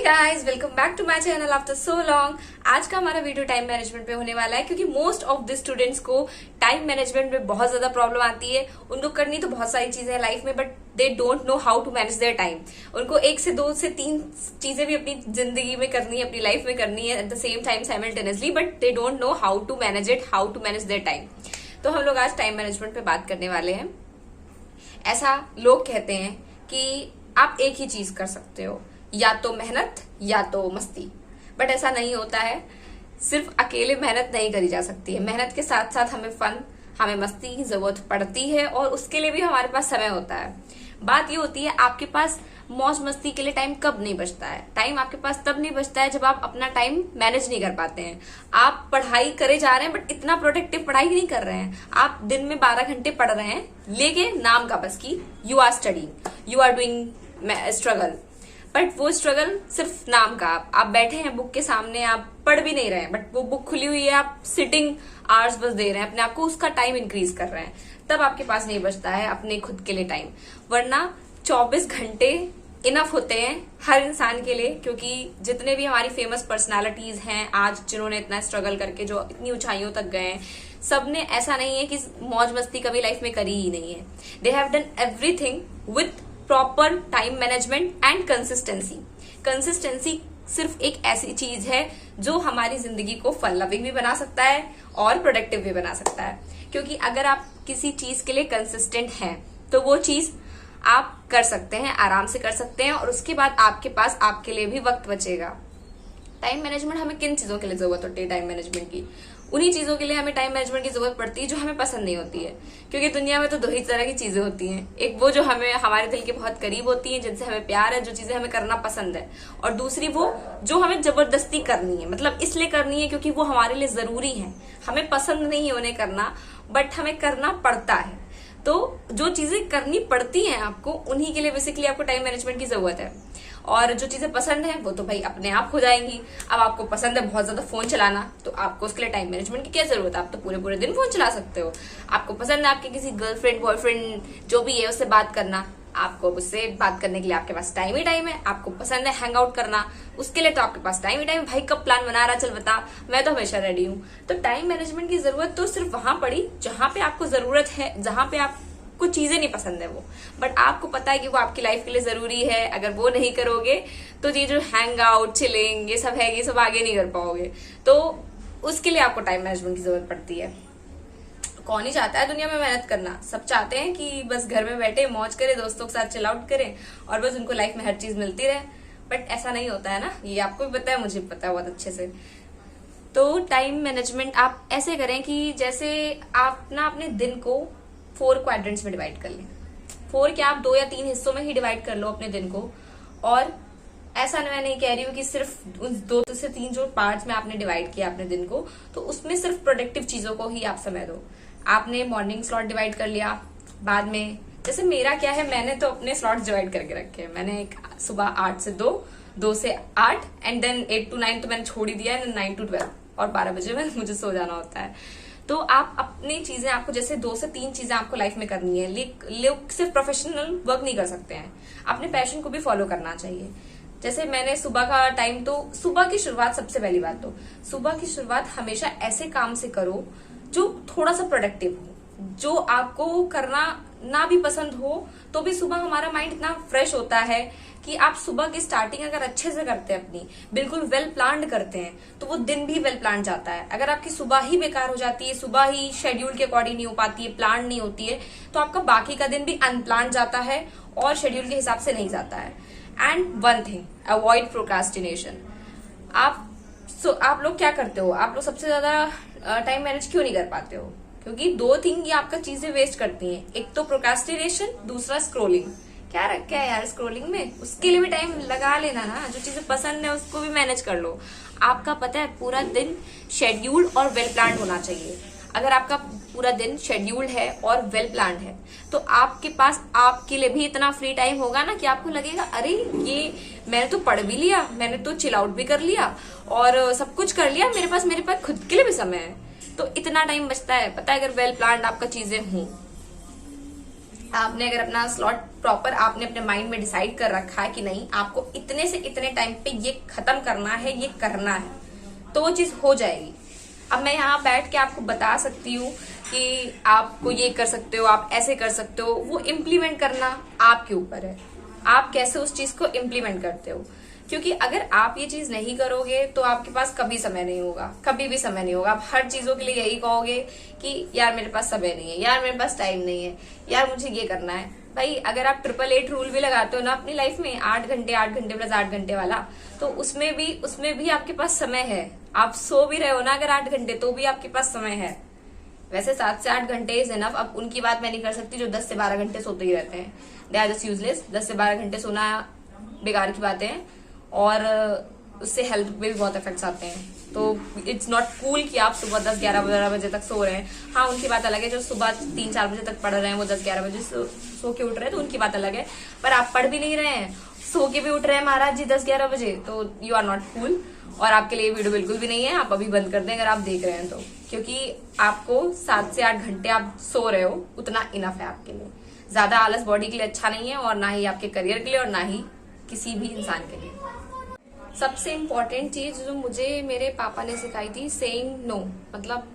Guys, welcome back to my channel after so long. आज का हमारा वीडियो टाइम मैनेजमेंट पे होने वाला है क्योंकि मोस्ट ऑफ द स्टूडेंट्स को टाइम मैनेजमेंट में बहुत ज्यादा प्रॉब्लम आती है। उनको करनी तो बहुत सारी चीजें हैं लाइफ में, but they don't know how to manage their time. उनको 1 से 2 से 3 चीजें भी अपनी जिंदगी में करनी है, अपनी लाइफ में करनी है at the same time simultaneously, but they don't know how to manage it, how to manage their time. तो हम लोग आज टाइम मैनेजमेंट पे बात करने वाले हैं। ऐसा लोग कहते हैं कि आप एक ही चीज कर सकते हो, या तो मेहनत या तो मस्ती, बट ऐसा नहीं होता है। सिर्फ अकेले मेहनत नहीं करी जा सकती है, मेहनत के साथ साथ हमें फन, हमें मस्ती की जरूरत पड़ती है और उसके लिए भी हमारे पास समय होता है। बात ये होती है आपके पास मौज मस्ती के लिए टाइम कब नहीं बचता है। टाइम आपके पास तब नहीं बचता है जब आप अपना टाइम मैनेज नहीं कर पाते हैं। आप पढ़ाई करे जा रहे हैं बट इतना प्रोडक्टिव पढ़ाई नहीं कर रहे हैं। आप दिन में 12 घंटे पढ़ रहे हैं, लेकिन नाम का बस की you are studying, you are doing struggle, but वो स्ट्रगल सिर्फ नाम का। आप बैठे हैं बुक के सामने, आप पढ़ भी नहीं रहे हैं, बट वो बुक खुली हुई है, आप सिटिंग आवर्स बस दे रहे हैं अपने आप को, उसका टाइम इंक्रीज कर रहे हैं। तब आपके पास नहीं बचता है अपने खुद के लिए टाइम। वरना 24 घंटे इनफ होते हैं हर इंसान के लिए, क्योंकि जितने भी हमारी फेमस पर्सनालिटीज हैं आज, जिन्होंने इतना स्ट्रगल करके जो इतनी ऊंचाइयों तक गए हैं, सबने ऐसा नहीं है कि मौज मस्ती कभी लाइफ में करी ही नहीं है। They have done everything with proper time management and consistency. Consistency सिर्फ एक ऐसी चीज है जो हमारी जिंदगी को फन लविंग भी बना सकता है और प्रोडक्टिव भी बना सकता है। क्योंकि अगर आप किसी चीज के लिए कंसिस्टेंट हैं तो वो चीज आप कर सकते हैं, आराम से कर सकते हैं, और उसके बाद आपके पास आपके लिए भी वक्त बचेगा। टाइम मैनेजमेंट हमें किन चीजों के लिए जरूरत होती है टाइम मैनेजमेंट की? उन्हीं चीजों के लिए हमें टाइम मैनेजमेंट की जरूरत पड़ती है जो हमें पसंद नहीं होती है। क्योंकि दुनिया में तो 2 ही तरह की चीजें होती हैं, एक वो जो हमें हमारे दिल के बहुत करीब होती हैं, जिनसे हमें प्यार है, जो चीजें हमें करना पसंद है, और दूसरी वो जो हमें जबरदस्ती करनी है, मतलब इसलिए करनी है क्योंकि वो हमारे लिए जरूरी है। हमें पसंद नहीं है उन्हें करना, बट हमें करना पड़ता है। तो जो चीजें करनी पड़ती हैं आपको, उन्हीं के लिए बेसिकली आपको टाइम मैनेजमेंट की जरूरत है। और जो चीजें पसंद है वो तो भाई अपने आप हो जाएंगी। अब आपको पसंद है बहुत ज्यादा फोन चलाना, तो आपको उसके लिए टाइम मैनेजमेंट की क्या जरूरत है? आप तो पूरे पूरे दिन फोन चला सकते हो। आपको पसंद है आपके किसी गर्लफ्रेंड बॉयफ्रेंड जो भी है उससे बात करना, आपको उससे बात करने के लिए आपके पास टाइम ही टाइम है। आपको पसंद है हैंग आउट करना, उसके लिए तो आपके पास टाइम ही टाइम। भाई कब प्लान बना रहा, चल बता, मैं तो हमेशा रेडी हूँ। तो टाइम मैनेजमेंट की जरूरत तो सिर्फ वहां पड़ी जहां पे आपको जरूरत है, जहां पे आप कुछ चीजें नहीं पसंद है वो, बट आपको पता है कि वो आपकी लाइफ के लिए जरूरी है। अगर वो नहीं करोगे तो ये जो हैंग आउट चिलिंग ये सब है, ये सब आगे नहीं कर पाओगे। तो उसके लिए आपको टाइम मैनेजमेंट की जरूरत पड़ती है। कौन ही चाहता है दुनिया में मेहनत करना? सब चाहते हैं कि बस घर में बैठे मौज करें, दोस्तों के साथ चिल आउट करें और बस उनको लाइफ में हर चीज मिलती रहे। बट ऐसा नहीं होता है ना, ये आपको भी पता है, मुझे भी पता है बहुत अच्छे से। तो टाइम मैनेजमेंट आप ऐसे करें कि जैसे आप ना अपने दिन को 4 क्वाड्रेंट्स में डिवाइड कर लें। 4 क्या, आप 2 या 3 हिस्सों में ही डिवाइड कर लो अपने दिन को। और ऐसा मैं नहीं कह रही हूँ कि सिर्फ उन 2 से 3 जो पार्ट्स में आपने डिवाइड किया अपने दिन को, तो उसमें सिर्फ प्रोडक्टिव चीजों को ही आप समय दो। आपने मॉर्निंग स्लॉट डिवाइड कर लिया, बाद में जैसे मेरा क्या है, मैंने तो अपने स्लॉट्स डिवाइड करके रखे हैं। मैंने एक सुबह 8 से 2, 2 से 8 एंड देन 8 to 9 तो मैंने छोड़ ही दिया है, 9 to 12, और 12 बजे में मुझे सो जाना होता है। तो आप अपनी चीजें, आपको जैसे 2 से 3 चीजें आपको लाइफ में करनी है। लोग सिर्फ प्रोफेशनल वर्क नहीं कर सकते हैं, अपने पैशन को भी फॉलो करना चाहिए। जैसे मैंने सुबह का टाइम, तो सुबह की शुरुआत, सबसे पहली बात तो सुबह की शुरुआत हमेशा ऐसे काम से करो जो थोड़ा सा प्रोडक्टिव हो। जो आपको करना ना भी पसंद हो तो भी सुबह हमारा माइंड इतना फ्रेश होता है कि आप सुबह की स्टार्टिंग अगर अच्छे से करते हैं, अपनी बिल्कुल वेल प्लान्ड करते हैं, तो वो दिन भी वेल प्लान्ड जाता है। अगर आपकी सुबह ही बेकार हो जाती है, सुबह ही शेड्यूल के अकॉर्डिंग नहीं हो पाती है, प्लान नहीं होती है, तो आपका बाकी का दिन भी अनप्लान्ड जाता है और शेड्यूल के हिसाब से नहीं जाता है। And one thing, avoid procrastination. आप लोग क्या करते हो? आप लोग सबसे ज्यादा टाइम मैनेज क्यों नहीं कर पाते हो? क्योंकि 2 थिंग ये आपका चीजें वेस्ट करती हैं। एक तो प्रोक्रास्टिनेशन, दूसरा स्क्रोलिंग। क्या रखा है यार स्क्रोलिंग में? उसके लिए भी टाइम लगा लेना ना। जो चीजें पसंद है उसको भी मैनेज कर लो। आपका पता है पूरा दिन शेड्यूल्ड और वेल प्लान्ड होना चाहिए। अगर आपका पूरा दिन शेड्यूल्ड है और वेल प्लान्ड है तो आपके पास आपके लिए भी इतना फ्री टाइम होगा ना कि आपको लगेगा अरे ये मैंने तो पढ़ भी लिया, मैंने तो चिल आउट भी कर लिया और सब कुछ कर लिया, मेरे पास खुद के लिए भी समय है। तो इतना टाइम बचता है, पता है, अगर वेल प्लान्ड आपका चीजें हों। आपने अगर अपना स्लॉट प्रॉपर आपने अपने माइंड में डिसाइड कर रखा है कि नहीं आपको इतने से इतने टाइम पे ये खत्म करना है, ये करना है, तो वो चीज हो जाएगी। अब मैं यहाँ बैठ के आपको बता सकती हूँ कि आपको ये कर सकते हो, आप ऐसे कर सकते हो, वो इम्प्लीमेंट करना आपके ऊपर है, आप कैसे उस चीज को इम्प्लीमेंट करते हो। क्योंकि अगर आप ये चीज नहीं करोगे तो आपके पास कभी समय नहीं होगा, कभी भी समय नहीं होगा। आप हर चीजों के लिए यही कहोगे कि यार मेरे पास समय नहीं है, यार मेरे पास टाइम नहीं है, यार मुझे ये करना है। भाई अगर आप 888 रूल भी लगाते हो ना अपनी लाइफ में, 8 घंटे प्लस 8 घंटे वाला, तो उसमें भी आपके पास समय है। आप सो भी रहे हो ना अगर 8 घंटे, तो भी आपके पास समय है। वैसे 7 से 8 घंटे इज एनफ। अब उनकी बात मैं नहीं कर सकती जो 10 से 12 घंटे सोते ही रहते हैं, दे आर जस्ट यूजलेस। 10 से 12 घंटे सोना बेकार की बातें हैं और उससे हेल्थ पे भी बहुत इफेक्ट्स आते हैं। तो इट्स नॉट कूल कि आप सुबह 10-11 बजे तक सो रहे हैं। हाँ, उनकी बात अलग है जो सुबह 3-4 बजे तक पढ़ रहे हैं, वो 10-11 बजे सो के उठ रहे हैं, तो उनकी बात अलग है। पर आप पढ़ भी नहीं रहे हैं, सो के भी उठ रहे हैं महाराज जी 10-11 बजे, तो यू आर नॉट कूल। और आपके लिए वीडियो बिल्कुल भी नहीं है, आप अभी बंद कर दें अगर आप देख रहे हैं तो, क्योंकि आपको 7 से 8 घंटे आप सो रहे हो, उतना इनफ है आपके लिए। ज्यादा आलस बॉडी के लिए अच्छा नहीं है, और ना ही आपके करियर के लिए, और ना ही किसी भी इंसान के लिए। सबसे इम्पोर्टेंट चीज जो मुझे मेरे पापा ने सिखाई थी, सेइंग नो। मतलब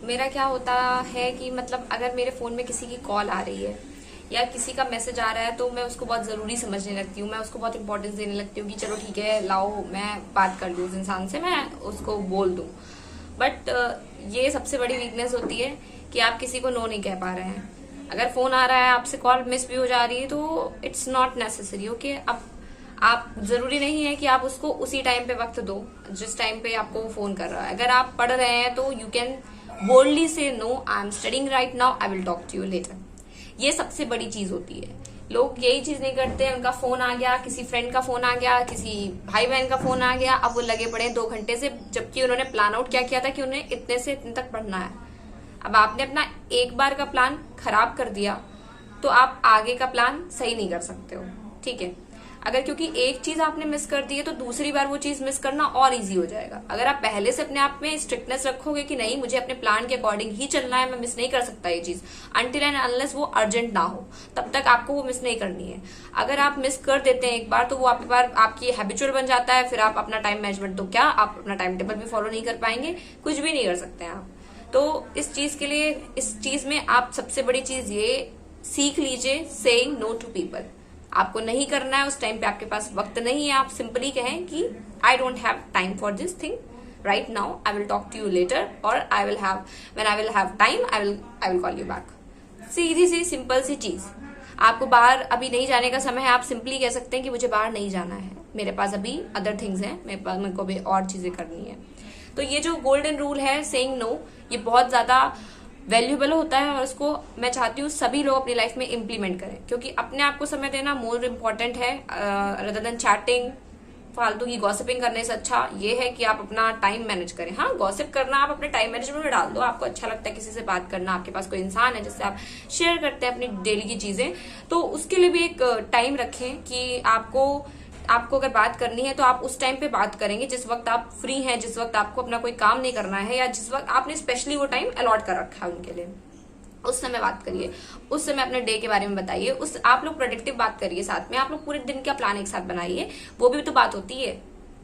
मेरा क्या होता है कि मतलब अगर मेरे फोन में किसी की कॉल आ रही है या किसी का मैसेज आ रहा है तो मैं उसको बहुत जरूरी समझने लगती हूँ, मैं उसको बहुत इंपॉर्टेंस देने लगती हूँ कि चलो ठीक है, लाओ मैं बात कर लूँ उस इंसान से, मैं उसको बोल दूँ। बट ये सबसे बड़ी वीकनेस होती है कि आप किसी को नो नहीं कह पा रहे हैं। अगर फोन आ रहा है, आपसे कॉल मिस भी हो जा रही है, तो इट्स नॉट नेसेसरी। ओके, अब आप जरूरी नहीं है कि आप उसको उसी टाइम पे वक्त दो जिस टाइम पे आपको वो फोन कर रहा है। अगर आप पढ़ रहे हैं तो you can boldly say no, I am studying right now, I will talk to you later. ये सबसे बड़ी चीज होती है। लोग यही चीज नहीं करते, उनका फोन आ गया, किसी फ्रेंड का फोन आ गया, किसी भाई बहन का फोन आ गया, अब वो लगे पड़े 2 घंटे से, जबकि उन्होंने प्लान आउट क्या किया था कि उन्हें इतने से इतने तक पढ़ना है। अब आपने अपना एक बार का प्लान खराब कर दिया तो आप आगे का प्लान सही नहीं कर सकते हो। ठीक है, अगर क्योंकि एक चीज आपने मिस कर दी है तो दूसरी बार वो चीज मिस करना और इजी हो जाएगा। अगर आप पहले से अपने आप में स्ट्रिक्टनेस रखोगे कि नहीं मुझे अपने प्लान के अकॉर्डिंग ही चलना है, मैं मिस नहीं कर सकता ये चीज, अनटिल एंड अनलेस वो अर्जेंट ना हो, तब तक आपको वो मिस नहीं करनी है। अगर आप मिस कर देते हैं एक बार तो वो आपके पास आपकी हैबिचुअल बन जाता है, फिर आप अपना टाइम मैनेजमेंट, तो क्या आप अपना टाइम टेबल भी फॉलो नहीं कर पाएंगे, कुछ भी नहीं कर सकते हैं आप। तो इस चीज के लिए, इस चीज में आप सबसे बड़ी चीज ये सीख लीजिए, सेइंग नो टू पीपल। आपको नहीं करना है, उस टाइम पे आपके पास वक्त नहीं है, आप सिंपली कहें कि I don't have time for this thing right now, I will talk to you later, और I will have when I will have time I will call you back. सीधी सी सिंपल सी चीज। आपको बाहर अभी नहीं जाने का समय है, आप सिंपली कह सकते हैं कि मुझे बाहर नहीं जाना है, मेरे पास अभी अदर थिंग्स हैं, मेरे को भी और चीजें करनी है। तो ये जो गोल्डन रूल है सेइंग नो, ये बहुत ज्यादा वैल्यूएबल होता है, और उसको मैं चाहती हूँ सभी लोग अपनी लाइफ में इम्प्लीमेंट करें, क्योंकि अपने आप को समय देना मोर इम्पोर्टेंट है रदर देन चैटिंग, फालतू की गॉसिपिंग करने से अच्छा ये है कि आप अपना टाइम मैनेज करें। हाँ, गॉसिप करना आप अपने टाइम मैनेजमेंट में डाल दो, आपको अच्छा लगता है किसी से बात करना, आपके पास कोई इंसान है जिससे आप शेयर करते हैं अपनी डेली की चीजें, तो उसके लिए भी एक टाइम रखें कि आपको अगर बात करनी है तो आप उस टाइम पे बात करेंगे जिस वक्त आप फ्री हैं, जिस वक्त आपको अपना कोई काम नहीं करना है, या जिस वक्त आपने स्पेशली वो टाइम अलॉट कर रखा है उनके लिए, उस समय बात करिए, उस समय अपने डे के बारे में बताइए, उस आप लोग प्रोडक्टिव बात करिए साथ में, आप लोग पूरे दिन का प्लान एक साथ बनाइए, वो भी तो बात होती है,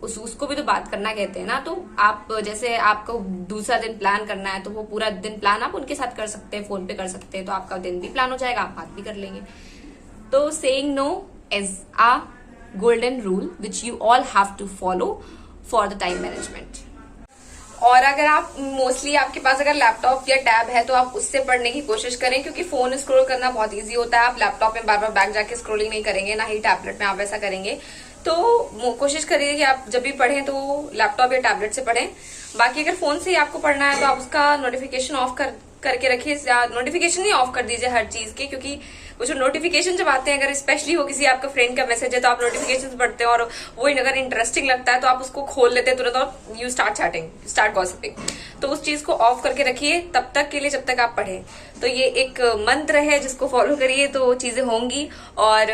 उसको भी तो बात करना कहते हैं ना। तो आप जैसे आपको दूसरा दिन प्लान करना है तो वो पूरा दिन प्लान आप उनके साथ कर सकते हैं, फोन पे कर सकते हैं, तो आपका दिन भी प्लान हो जाएगा, आप बात भी कर लेंगे। तो saying no is a golden rule which you all have to follow for the time management। और अगर आप मोस्टली आपके पास अगर लैपटॉप या टैब है तो आप उससे पढ़ने की कोशिश करें, क्योंकि फोन स्क्रॉल करना बहुत इजी होता है। आप लैपटॉप में बार बार बैक जाके स्क्रॉलिंग नहीं करेंगे, ना ही टैबलेट में आप ऐसा करेंगे। तो कोशिश करिए कि आप जब भी पढ़ें तो लैपटॉप या टैबलेट से पढ़ें। बाकी अगर फोन से ही आपको पढ़ना है तो आप उसका नोटिफिकेशन ऑफ करके रखिए, नोटिफिकेशन ही ऑफ कर दीजिए हर चीज के, क्योंकि वो जो नोटिफिकेशन जब आते हैं, अगर स्पेशली वो किसी आपका फ्रेंड का मैसेज है तो आप नोटिफिकेशन पढ़ते हैं और वो अगर इंटरेस्टिंग लगता है तो आप उसको खोल लेते हैं तुरंत और you start chatting, start gossiping. तो उस चीज को ऑफ करके रखिए तब तक के लिए जब तक आप पढ़ें। तो ये एक मंत्र है जिसको फॉलो करिए तो चीजें होंगी। और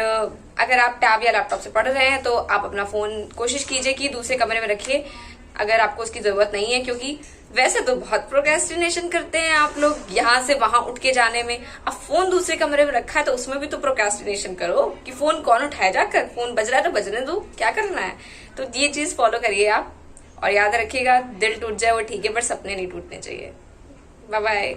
अगर आप टैब या लैपटॉप से पढ़ रहे हैं तो आप अपना फोन कोशिश कीजिए कि दूसरे कमरे में रखिए, अगर आपको उसकी जरूरत नहीं है, क्योंकि वैसे तो बहुत प्रोक्रेस्टिनेशन करते हैं आप लोग यहाँ से वहां उठ के जाने में। अब फोन दूसरे कमरे में रखा है तो उसमें भी तो प्रोक्रेस्टिनेशन करो कि फोन कौन उठाया, जाकर फोन बज रहा है तो बजने दो, क्या करना है। तो ये चीज फॉलो करिए आप, और याद रखिएगा दिल टूट जाए वो ठीक है, पर सपने नहीं टूटने चाहिए। Bye bye.